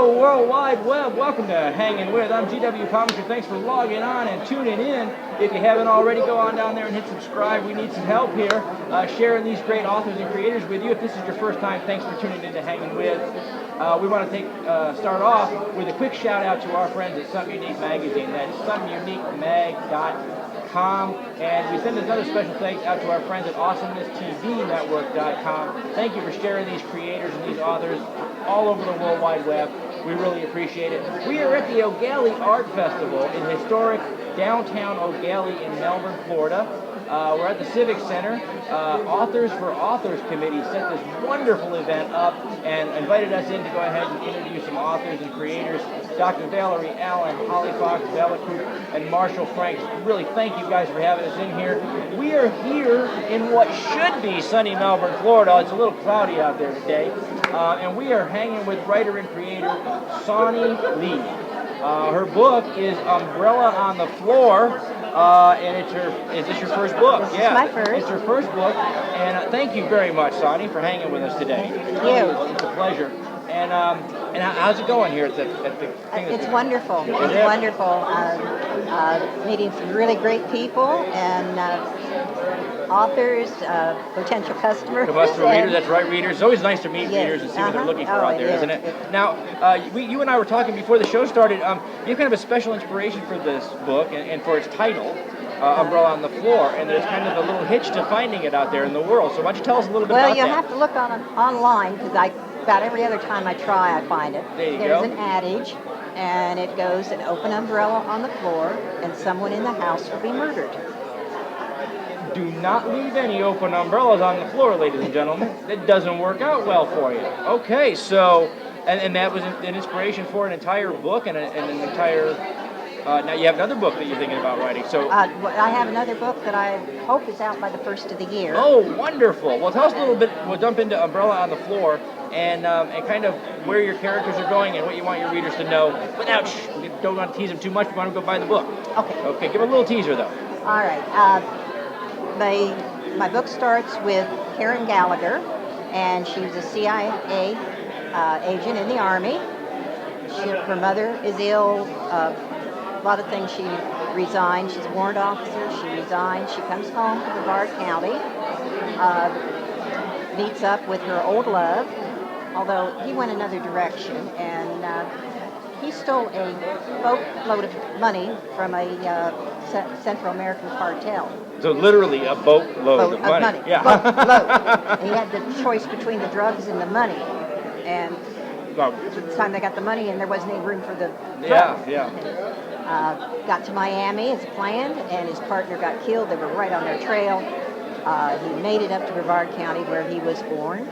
Hello, World Wide Web. Welcome to Hangin' With. I'm GW Pomichter. Thanks for logging on and tuning in. If you haven't already, go on down there and hit subscribe. We need some help here sharing these great authors and creators with you. If this is your first time, thanks for tuning in to Hangin' With. We want to start off with a quick shout out to our friends at Something Unique Magazine. That's someuniquemag.com. And we send another special thanks out to our friends at AwesomenessTVNetwork.com. Thank you for sharing these creators and these authors all over the World Wide Web. We really appreciate it. We are at the O'Galley Art Festival in historic downtown O'Galley in Melbourne, Florida. We're at the Civic Center. Authors for Authors Committee set this wonderful event up and invited us in to go ahead and interview some authors and creators. Dr. Valerie Allen, Holly Fox, Bella Coop, and Marshall Franks. Really thank you guys for having us in here. We are here in what should be sunny Melbourne, Florida. It's a little cloudy out there today. And we are hanging with writer and creator Saunnie Lee. Her book is Umbrella on the Floor. And is this your first book? This is my first. It's your first book. And thank you very much, Saunnie, for hanging with us today. Thank you. It's a pleasure. And how's it going here at the thing? It's wonderful. It's wonderful. Meeting some really great people and authors, potential customers. Readers, that's right, readers. It's always nice to meet readers and see what they're looking for out there, isn't it? Now, you and I were talking before the show started. You have kind of a special inspiration for this book and for its title, Umbrella on the Floor, and there's kind of a little hitch to finding it out there in the world. So why don't you tell us a little bit about that? Well, you'll have to look online because about every other time I try, I find it. There's an adage, and it goes, an open umbrella on the floor, and someone in the house will be murdered. Do not leave any open umbrellas on the floor, ladies and gentlemen. It doesn't work out well for you. Okay, so, and that was an inspiration for an entire book and an entire... now you have another book that you're thinking about writing. So I have another book that I hope is out by the first of the year. Oh, wonderful! Well, tell us a little bit. We'll jump into Umbrella on the Floor and kind of where your characters are going and what you want your readers to know. Without, we don't want to tease them too much. We want them to go buy the book. Okay. Okay. Give a little teaser though. All right. My book starts with Karen Gallagher, and she was a CIA agent in the Army. Her mother is ill. A lot of things. She resigned. She's a warrant officer. She resigned. She comes home to Brevard County, meets up with her old love, although he went another direction, and he stole a boatload of money from a Central American cartel. So literally a boatload of money. Yeah. Boatload. He had the choice between the drugs and the money, and by the time they got the money in, there wasn't any room for the drugs. Got to Miami as planned, and his partner got killed. They were right on their trail. He made it up to Brevard County where he was born.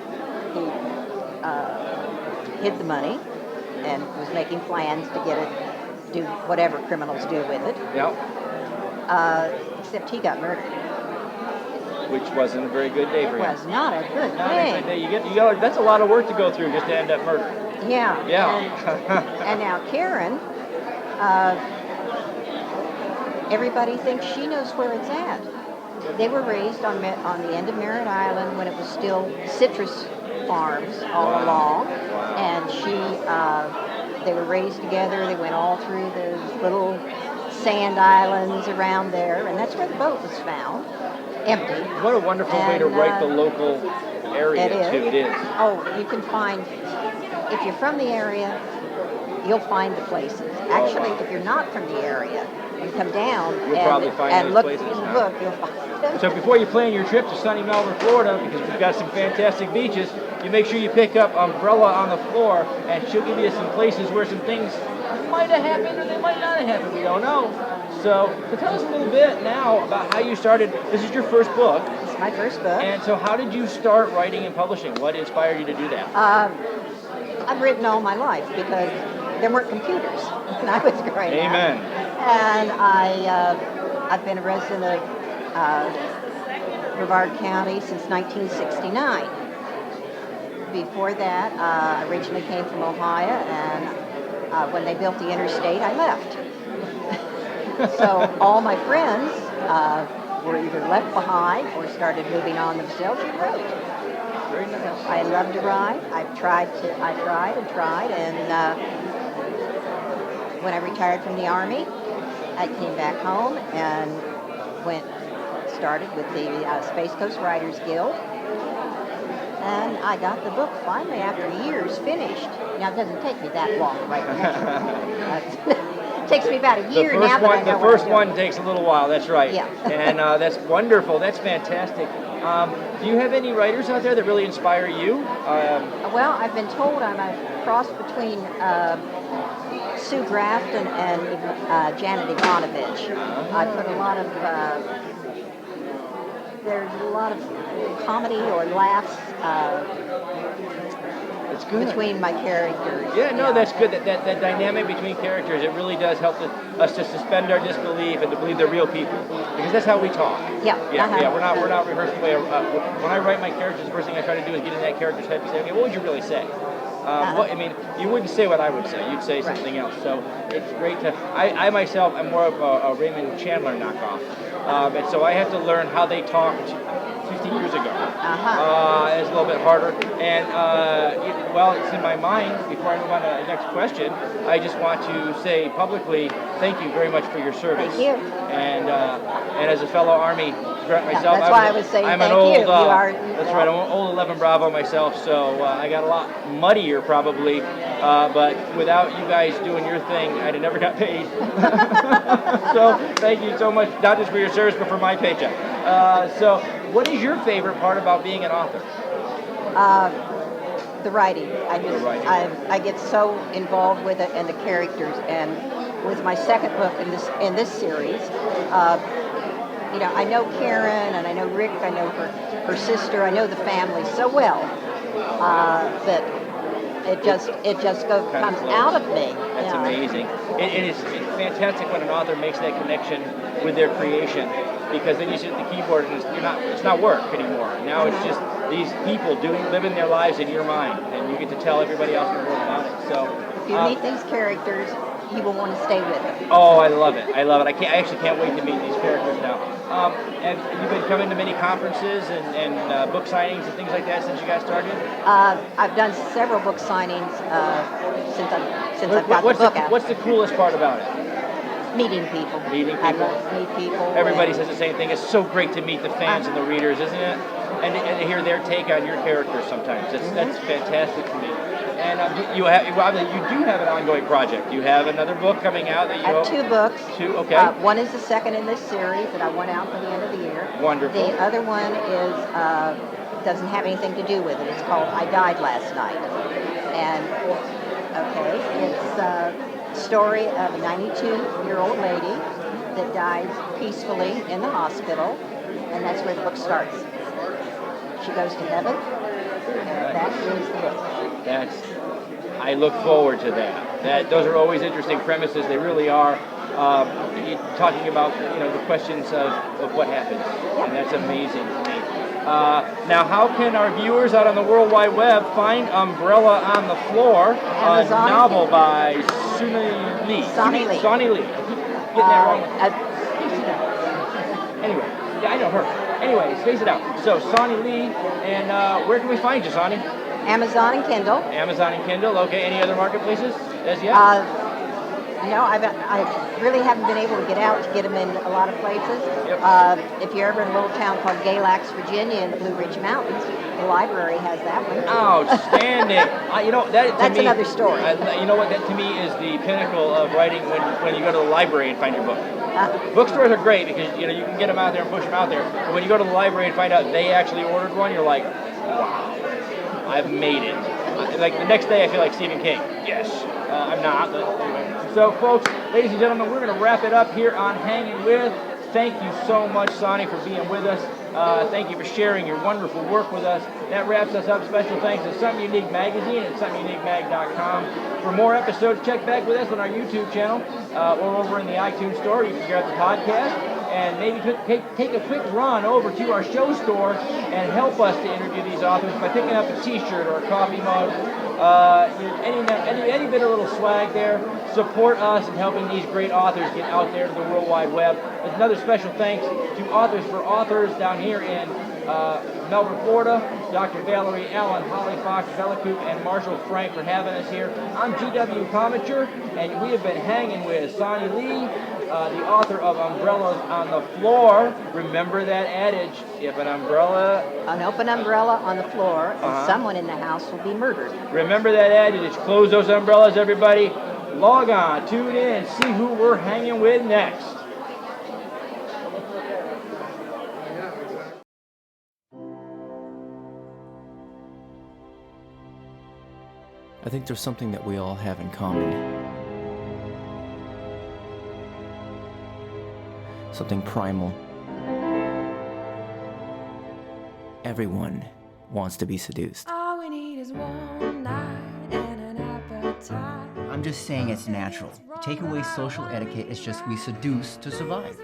He hid the money and was making plans to get it, do whatever criminals do with it. Yep. Except he got murdered. Which wasn't a very good day for him. It was not a good Not day. a good day. You got, that's a lot of work to go through just to end up murdered. Yeah. Yeah. And now Karen, everybody thinks she knows where it's at. They were raised on the end of Merritt Island when it was still citrus farms all along, and they were raised together. They went all through those little sand islands around there, and that's where the boat was found, empty. What a wonderful way to write the local area, too. It is. Oh, you can find, if you're from the area, you'll find the places. Actually, if you're not from the area, you come down and look in the book, you'll find them. So before you plan your trip to sunny Melbourne, Florida, because we've got some fantastic beaches, you make sure you pick up Umbrella on the Floor, and she'll give you some places where some things might have happened or they might not have happened. We don't know. So tell us a little bit now about how you started. This is your first book. It's my first book. And so how did you start writing and publishing? What inspired you to do that? I've written all my life because there weren't computers when I was growing up. Amen. And I've been a resident of Brevard County since 1969. Before that, I originally came from Ohio, and when they built the interstate, I left. So all my friends were either left behind or started moving on themselves, you wrote. Very nice. So I love to write. I tried, and when I retired from the Army, I came back home and started with the Space Coast Writers Guild. And I got the book finally after years finished. Now it doesn't take me that long to write the next one. It takes me about a year now. The first one takes a little while. That's right. Yeah. And that's wonderful. That's fantastic. Do you have any writers out there that really inspire you? Well, I've been told I'm a cross between Sue Grafton and Janet Ivanovich. I put a lot of there's a lot of comedy or laughs It's good. between my characters. Yeah, no, that's good. That dynamic between characters, it really does help us to suspend our disbelief and to believe they're real people, because that's how we talk. Yeah. Yeah. We're not rehearsing. When I write my characters, the first thing I try to do is get in that character's head and say, okay, what would you really say? You wouldn't say what I would say. You'd say something else. So it's great to. I myself, I'm more of a Raymond Chandler knockoff, and so I have to learn how they talked 50 years ago. It's a little bit harder. And, it's in my mind. Before I move on to the next question, I just want to say publicly, thank you very much for your service. Thank you. And as a fellow Army brat myself, that's why I was saying I'm thank an old, you. That's right, I'm an old 11 Bravo myself, so I got a lot muddier probably. But without you guys doing your thing, I'd have never got paid. So thank you so much, not just for your service, but for my paycheck. So what is your favorite part about being an author? The writing. I get so involved with it and the characters. And with my second book in this series, I know Karen and I know Rick. I know her sister. I know the family so well that it just comes out of me. That's amazing. It's fantastic when an author makes that connection with their creation, because then you sit at the keyboard and it's not work anymore. Now it's just these people living their lives in your mind, and you get to tell everybody else in the world about it. So if you meet these characters, you will want to stay with them. Oh, I love it. I actually can't wait to meet these characters now. And you've been coming to many conferences and book signings and things like that since you got started? I've done several book signings since I've got the book out. What's the coolest part about it? Meeting people. I love to meet people. Everybody says the same thing. It's so great to meet the fans and the readers, isn't it? And to hear their take on your characters sometimes. That's fantastic to me. And you do have an ongoing project. You have another book coming out that you I have two books. Two, okay. One is the second in this series that I want out for the end of the year. Wonderful. The other one is doesn't have anything to do with it. It's called I Died Last Night. And, it's a story of a 92-year-old lady that dies peacefully in the hospital, and that's where the book starts. She goes to heaven, and that is the book. I look forward to that. Those are always interesting premises. They really are. Talking about the questions of what happens, and that's amazing to me. Now, how can our viewers out on the World Wide Web find Umbrella on the Floor, a novel by Saunnie Lee? Saunnie Lee. Saunnie Lee. Getting that wrong. Anyway, yeah, I know her. Anyway, space it out. So, Saunnie Lee, and where can we find you, Saunnie? Amazon and Kindle. Amazon and Kindle. Okay. Any other marketplaces as yet? No, I really haven't been able to get out to get them in a lot of places. Yep. If you're ever in a little town called Galax, Virginia, in the Blue Ridge Mountains, the library has that one. Outstanding. That's another story. You know what? That to me is the pinnacle of writing when you go to the library and find your book. Bookstores are great because you can get them out there and push them out there. But when you go to the library and find out they actually ordered one, you're like, wow, I've made it. Like the next day, I feel like Stephen King. Yes. I'm not, but anyway. So, folks, ladies and gentlemen, we're going to wrap it up here on Hanging With. Thank you so much, Saunnie, for being with us. Thank you for sharing your wonderful work with us. That wraps us up. Special thanks to Something Unique Magazine at SomethingUniqueMag.com. For more episodes, check back with us on our YouTube channel or over in the iTunes store. You can grab the podcast. and maybe take a quick run over to our show store and help us to interview these authors by picking up a t-shirt or a coffee mug, any bit of little swag there. Support us in helping these great authors get out there to the World Wide Web. There's another special thanks to Authors for Authors down here in Melbourne, Florida. Dr. Valerie Allen, Holly Fox, Bella Coop, and Marshall Frank for having us here. I'm G.W. Pomichter, and we have been hanging with Saunnie Lee, the author of Umbrellas on the Floor. Remember that adage, if an open umbrella on the floor, and someone in the house will be murdered. Remember that adage, close those umbrellas, everybody. Log on, tune in, see who we're hanging with next. I think there's something that we all have in common. Something primal. Everyone wants to be seduced. All we need is one night and an appetite. I'm just saying it's natural. Take away social etiquette, it's just we seduce to survive.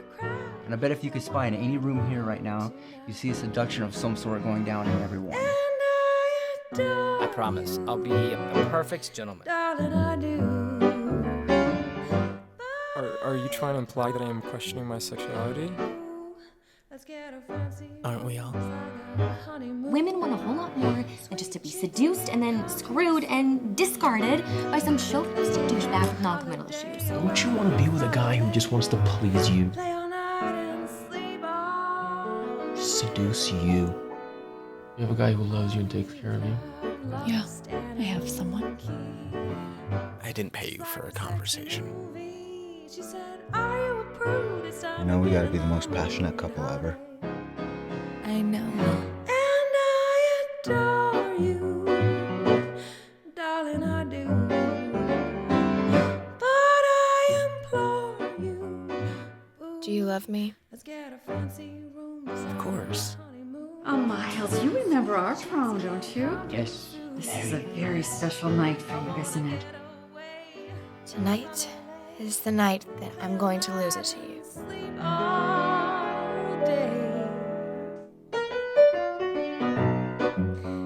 And I bet if you could spy in any room here right now, you see a seduction of some sort going down in everyone. I promise, I'll be a perfect gentleman. Darling, I do. Are you trying to imply that I am questioning my sexuality? Let's get a fancy Aren't we all? honeymoon. Women want a whole lot more than just to be seduced and then screwed and discarded by some chauvinistic douchebag with non-committal issues. Don't you want to be with a guy who just wants to please you, Play all night and sleep all seduce you? You have a guy who loves you and takes care of you? Yeah, I have someone. I didn't pay you for a conversation. She said, are you a prude? It's time You know we gotta be the most passionate couple ever. I know. and I adore you. Darling, I do. But I implore you. Do you love me? Let's get a fancy room. Of course. Oh, Miles, you remember our prom, don't you? Yes. This is a very special night for you, isn't it? Tonight is the night that I'm going to lose it to you. Sleep all day.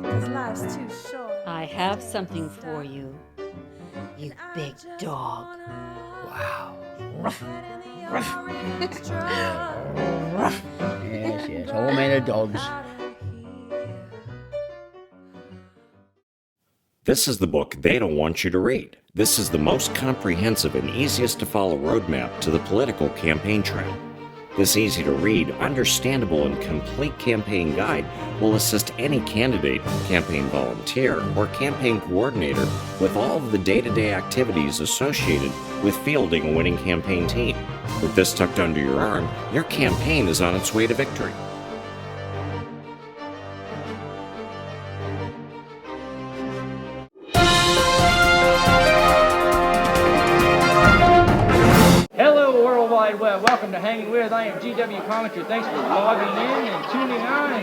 'Cause life's too short. I have something for you, you big dog. Wow. Yes, all men are dogs. This is the book they don't want you to read. This is the most comprehensive and easiest to follow roadmap to the political campaign trail. This easy-to-read, understandable, and complete campaign guide will assist any candidate, campaign volunteer, or campaign coordinator with all of the day-to-day activities associated with fielding a winning campaign team. With this tucked under your arm, your campaign is on its way to victory. Hello, World Wide Web. Welcome to Hanging With. I am G.W. Pomichter. Thanks for logging in and tuning on.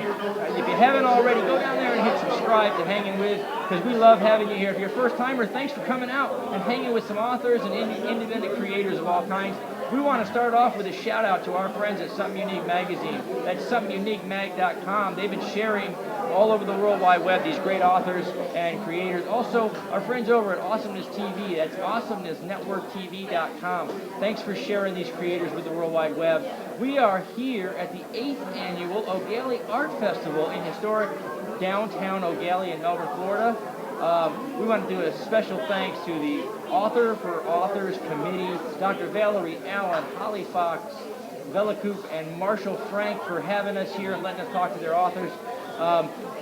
If you haven't already, go down there and hit subscribe to Hanging With, because we love having you here. If you're a first timer, thanks for coming out and hanging with some authors and independent creators of all kinds. We want to start off with a shout out to our friends at Something Unique Magazine. That's somethinguniquemag.com. They've been sharing all over the World Wide Web these great authors and creators. Also, our friends over at Awesomeness TV. That's awesomenessnetworktv.com. Thanks for sharing these creators with the World Wide Web. We are here at the 8th annual O'Galley Art Festival in historic downtown O'Galley in Melbourne, Florida. We want to do a special thanks to the Author for Authors Committee, Dr. Valerie Allen, Holly Fox, Bella Coop, and Marshall Frank for having us here and letting us talk to their authors.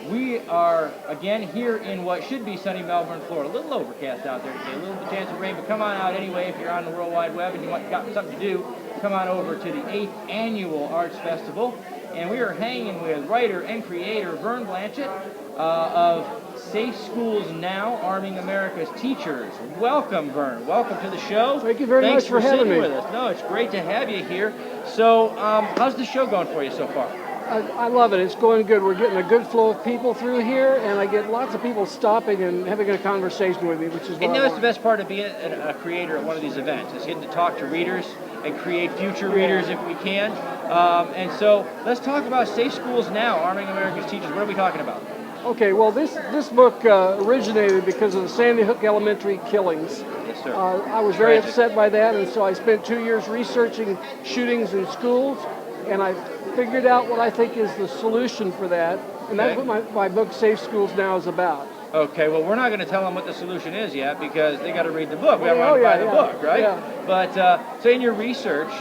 We are, again, here in what should be sunny Melbourne, Florida. A little overcast out there today, a little chance of rain, but come on out anyway if you're on the World Wide Web and you got something to do. Come on over to the 8th Annual Arts Festival. And we are hanging with writer and creator Vern Blanchette of Safe Schools Now, Arming America's Teachers. Welcome, Vern. Welcome to the show. Thank you very much for having me. With us. No, it's great to have you here. So, how's the show going for you so far? I love it. It's going good. We're getting a good flow of people through here, and I get lots of people stopping and having a conversation with me, which is what And I that's want. the best part of being a creator at one of these events, is getting to talk to readers and create future readers if we can. And so let's talk about Safe Schools Now, Arming America's Teachers. What are we talking about? Okay, well, this book originated because of the Sandy Hook Elementary killings. Yes, sir. I was very upset by that, and so I spent 2 years researching shootings in schools, and I figured out what I think is the solution for that, and that's what my book, Safe Schools Now, is about. Okay, well, we're not going to tell them what the solution is yet because they got to read the book. We haven't to buy the book, right? Yeah. But so in your research,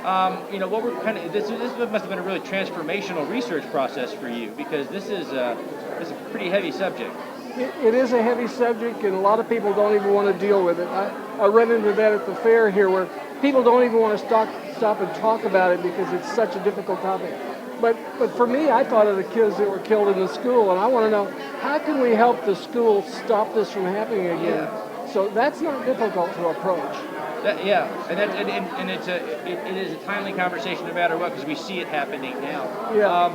what we're kind of this must have been a really transformational research process for you because this is a pretty heavy subject. It is a heavy subject, and a lot of people don't even want to deal with it. I ran into that at the fair here, where people don't even want to stop and talk about it because it's such a difficult topic. But for me, I thought of the kids that were killed in the school, and I want to know, how can we help the school stop this from happening again? Yeah. So that's not difficult to approach. And it is a timely conversation no matter what because we see it happening now. Yeah.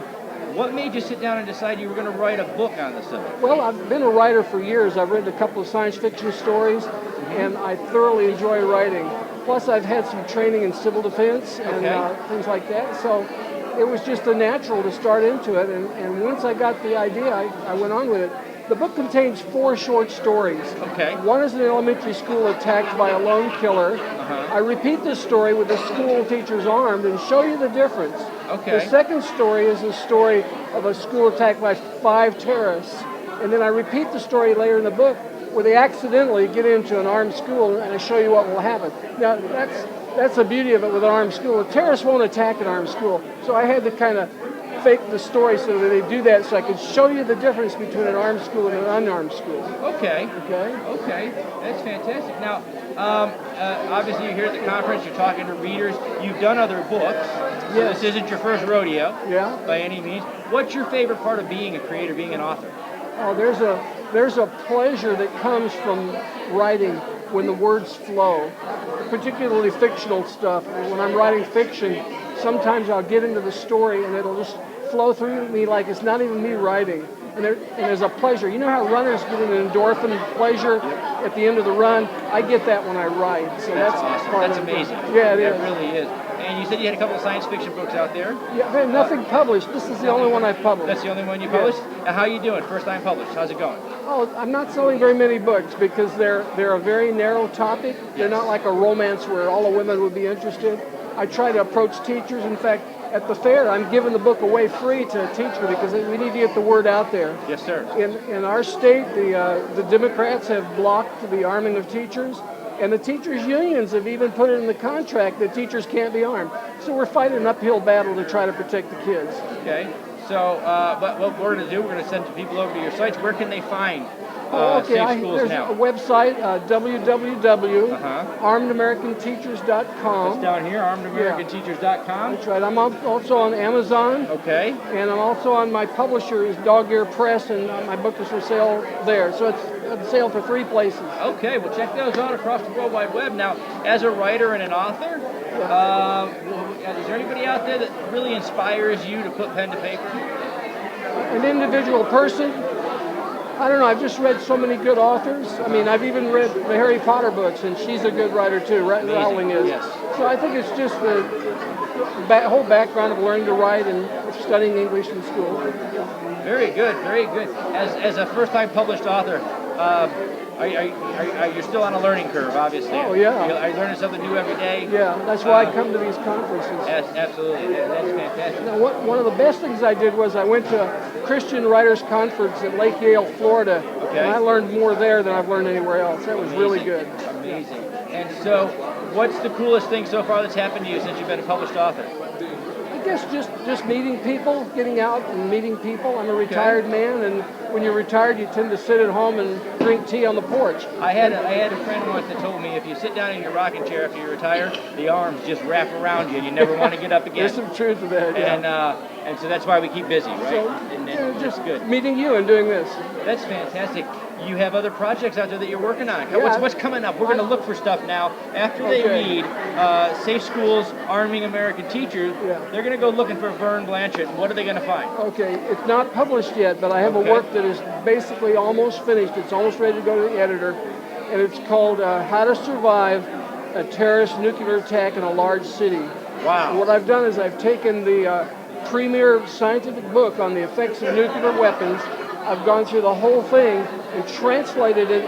What made you sit down and decide you were going to write a book on the subject? Well, I've been a writer for years. I've written a couple of science fiction stories, and I thoroughly enjoy writing. Plus, I've had some training in civil defense and things like that. So it was just a natural to start into it. And once I got the idea, I went on with it. The book contains 4 short stories. Okay. One is an elementary school attacked by a lone killer. I repeat this story with the school teachers armed and show you the difference. Okay. The second story is a story of a school attacked by 5 terrorists. And then I repeat the story later in the book where they accidentally get into an armed school, and I show you what will happen. Now, that's the beauty of it with an armed school. The terrorists won't attack an armed school. So I had to kind of fake the story so that they do that so I could show you the difference between an armed school and an unarmed school. Okay. Okay. That's fantastic. Now, obviously you're here at the conference, you're talking to readers, you've done other books. So Yes. This isn't your first rodeo by any means. What's your favorite part of being a creator, being an author? Oh, there's a pleasure that comes from writing when the words flow, particularly fictional stuff. When I'm writing fiction, sometimes I'll get into the story and it'll just flow through me like it's not even me writing. And there's a pleasure. You know how runners get an endorphin pleasure at the end of the run? I get that when I write. So that's awesome. part That's of amazing. Yeah, it is. It really is. And you said you had a couple of science fiction books out there? Yeah, nothing published. This is the only one I've published. That's the only one you published? Now, how are you doing? First time published. How's it going? Oh, I'm not selling very many books because they're a very narrow topic. They're not like a romance where all the women would be interested. I try to approach teachers. In fact, at the fair, I'm giving the book away free to a teacher because we need to get the word out there. Yes, sir. In our state, the Democrats have blocked the arming of teachers, and the teachers' unions have even put it in the contract that teachers can't be armed. So we're fighting an uphill battle to try to protect the kids. Okay. So what we're going to do, we're going to send people over to your sites. Where can they find Safe Schools There's Now? a website, www.armedamericanteachers.com. It's down here, armedamericanteachers.com. That's right. I'm also on Amazon. Okay. And I'm also on my publisher is Dog Ear Press, and my book is for sale there. So it's on sale for 3 places. Okay, well check those out across the World Wide Web. Now, as a writer and an author, is there anybody out there that really inspires you to put pen to paper? An individual person? I don't know. I've just read so many good authors. I mean, I've even read the Harry Potter books, and she's a good writer too. Rowling is. Yes. So I think it's just the whole background of learning to write and studying English in school. Very good, very good. As a first-time published author, you're still on a learning curve, obviously. Oh, yeah. Are you learning something new every day? Yeah, that's why I come to these conferences. Yes, absolutely. That's fantastic. Now, one of the best things I did was I went to a Christian Writers Conference at Lake Yale, Florida, and I learned more there than I've learned anywhere else. That was really good. Amazing. And so, what's the coolest thing so far that's happened to you since you've been a published author? I guess just meeting people, getting out and meeting people. I'm a retired man, and when you're retired, you tend to sit at home and drink tea on the porch. I had a friend once that told me if you sit down in your rocking chair after you retire, the arms just wrap around you and you never want to get up again. There's some truth to that, yeah. And so that's why we keep busy, right? So, and just good. meeting you and doing this. That's fantastic. you have other projects out there that you're working on. Yeah. What's coming up? We're going to look for stuff now. After they read Safe Schools Arming American Teachers, they're going to go looking for Vern Blanchette. What are they going to find? Okay, it's not published yet, but I have a work that is basically almost finished. It's almost ready to go to the editor, and it's called How to Survive a Terrorist Nuclear Attack in a Large City. Wow. And what I've done is I've taken the premier scientific book on the effects of nuclear weapons. I've gone through the whole thing and translated it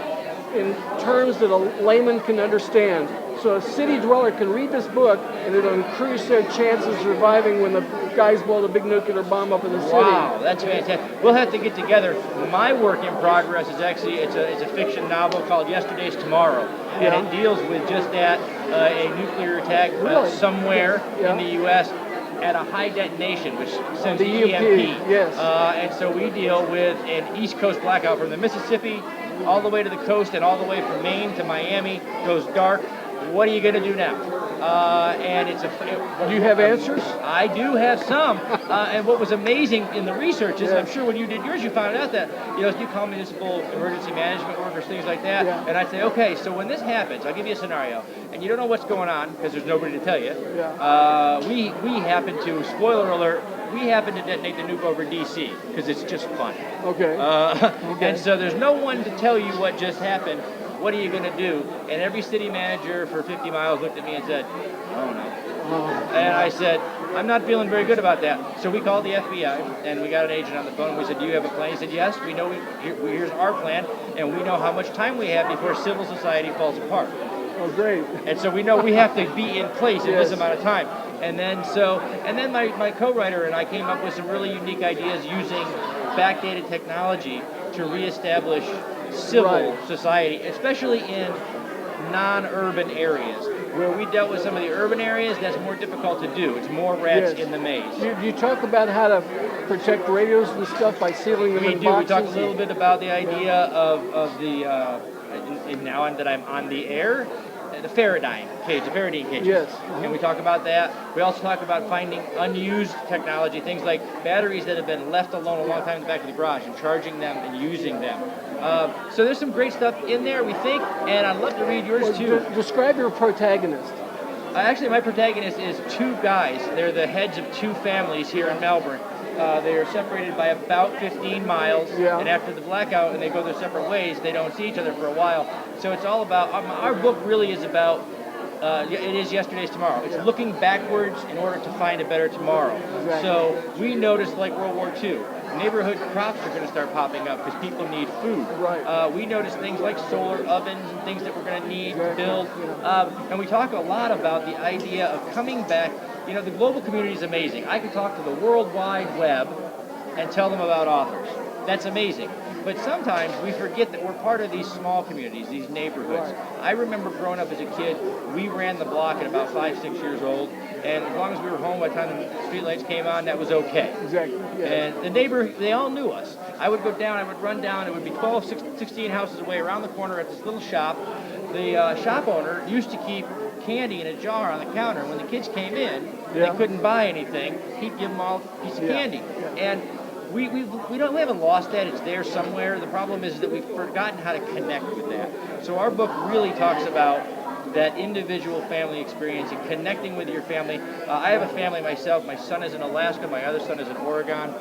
in terms that a layman can understand. So a city dweller can read this book, and it'll increase their chances of surviving when the guys blow the big nuclear bomb up in the city. Wow, that's fantastic. We'll have to get together. My work in progress is actually, it's a fiction novel called Yesterday's Tomorrow. And it deals with just that, a nuclear attack somewhere in the U.S. at a high detonation, which sends the EMP. Yes. And so we deal with an East Coast blackout from the Mississippi all the way to the coast and all the way from Maine to Miami. Goes dark. What are you going to do now? And it's do you have answers? I do have some. And what was amazing in the research is, I'm sure when you did yours, you found out that, you call municipal emergency management workers, things like that. Yeah. And I'd say, okay, so when this happens, I'll give you a scenario, and you don't know what's going on because there's nobody to tell you. We happen to, spoiler alert, we happen to detonate the nuke over D.C. because it's just fun. Okay. And so there's no one to tell you what just happened. What are you going to do? And every city manager for 50 miles looked at me and said, oh no. And I said, I'm not feeling very good about that. So we called the FBI, and we got an agent on the phone, and we said, do you have a plan? He said, yes, we know, here's our plan, and we know how much time we have before civil society falls apart. Oh, great. And so we know we have to be in place in this amount of time. And then my co-writer and I came up with some really unique ideas using backdated technology to reestablish civil society, especially in non-urban areas. Where we dealt with some of the urban areas, that's more difficult to do. It's more rats in the maze. You talk about how to protect radios and stuff by sealing them in boxes? We talk a little bit about the idea of the, and now that I'm on the air, the Faraday cage. Yes. And we talk about that. We also talk about finding unused technology, things like batteries that have been left alone a long time in the back of the garage and charging them and using them. So there's some great stuff in there, we think, and I'd love to read yours too. Describe your protagonist. Actually, my protagonist is two guys. They're the heads of two families here in Melbourne. They are separated by about 15 miles, and after the blackout and they go their separate ways, they don't see each other for a while. So it's all about, our book really is about, it is Yesterday's Tomorrow. It's looking backwards in order to find a better tomorrow. Exactly. So we noticed, like World War II, neighborhood crops are going to start popping up because people need food. Right. We noticed things like solar ovens and things that we're going to need to build. And we talk a lot about the idea of coming back. The global community is amazing. I can talk to the World Wide Web and tell them about authors. That's amazing. But sometimes we forget that we're part of these small communities, these neighborhoods. I remember growing up as a kid, we ran the block at about 5, 6 years old, and as long as we were home by the time the streetlights came on, that was okay. Exactly. Yeah. And the neighbor, they all knew us. I would go down, I would run down, it would be 12, 16 houses away around the corner at this little shop. The shop owner used to keep candy in a jar on the counter. When the kids came in, they couldn't buy anything. He'd give them all a piece of candy. And we haven't lost that. It's there somewhere. The problem is that we've forgotten how to connect with that. So our book really talks about that individual family experience and connecting with your family. I have a family myself. My son is in Alaska. My other son is in Oregon.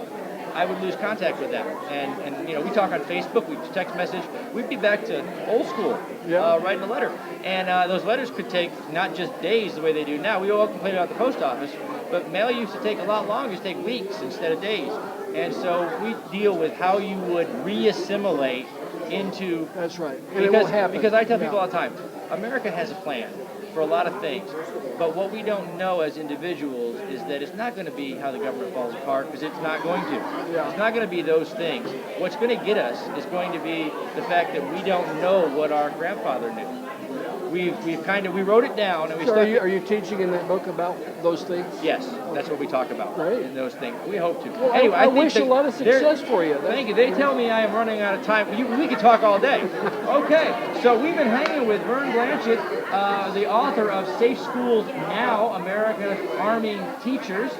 I would lose contact with them. And we talk on Facebook, we text message. We'd be back to old school, writing a letter. And those letters could take not just days the way they do now. We all complain about the post office, but mail used to take a lot longer. It used to take weeks instead of days. And so we deal with how you would reassimilate into... That's right. And it won't happen. Because I tell people all the time, America has a plan for a lot of things. But what we don't know as individuals is that it's not going to be how the government falls apart, because it's not going to. It's not going to be those things. What's going to get us is going to be the fact that we don't know what our grandfather knew. We wrote it down, and we stuck. Are you teaching in that book about those things? Yes, that's what we talk about. Great. In those things. We hope to. Well, anyway, I wish a lot of success for you. Thank you. They tell me I am running out of time. We could talk all day. Okay, so we've been hanging with Vern Blanchette, the author of Safe Schools Now, America Arming Teachers.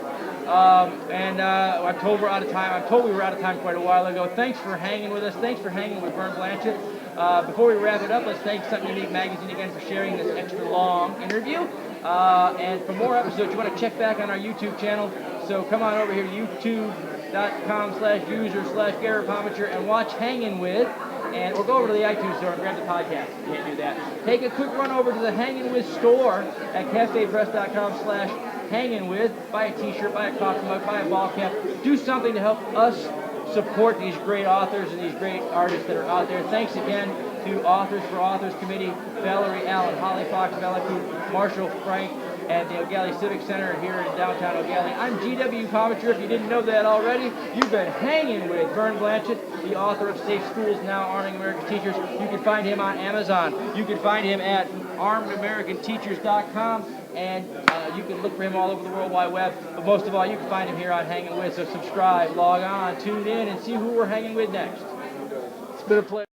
I'm told we're out of time. I'm told we were out of time quite a while ago. Thanks for hanging with us. Thanks for hanging with Vern Blanchette. Before we wrap it up, let's thank Something Unique Magazine again for sharing this extra long interview. And for more episodes, you want to check back on our YouTube channel. So come on over here to youtube.com/user/Garrett Pomichter and watch Hangin' With. Or go over to the iTunes store and grab the podcast. You can't do that. Take a quick run over to the Hangin' With store at cafepress.com/hanginwith. Buy a t-shirt, buy a coffee mug, buy a ball cap. Do something to help us support these great authors and these great artists that are out there. Thanks again to Authors for Authors Committee, Valerie Allen, Holly Fox, Valaku, Marshall Frank, and the O'Galley Civic Center here in downtown O'Galley. I'm G.W. Pomichter. If you didn't know that already, you've been hanging with Vern Blanchette, the author of Safe Schools Now, Arming American Teachers. You can find him on Amazon. You can find him at armedamericanteachers.com, and you can look for him all over the World Wide Web. But most of all, you can find him here on Hangin' With. So subscribe, log on, tune in, and see who we're hanging with next. It's been a pleasure.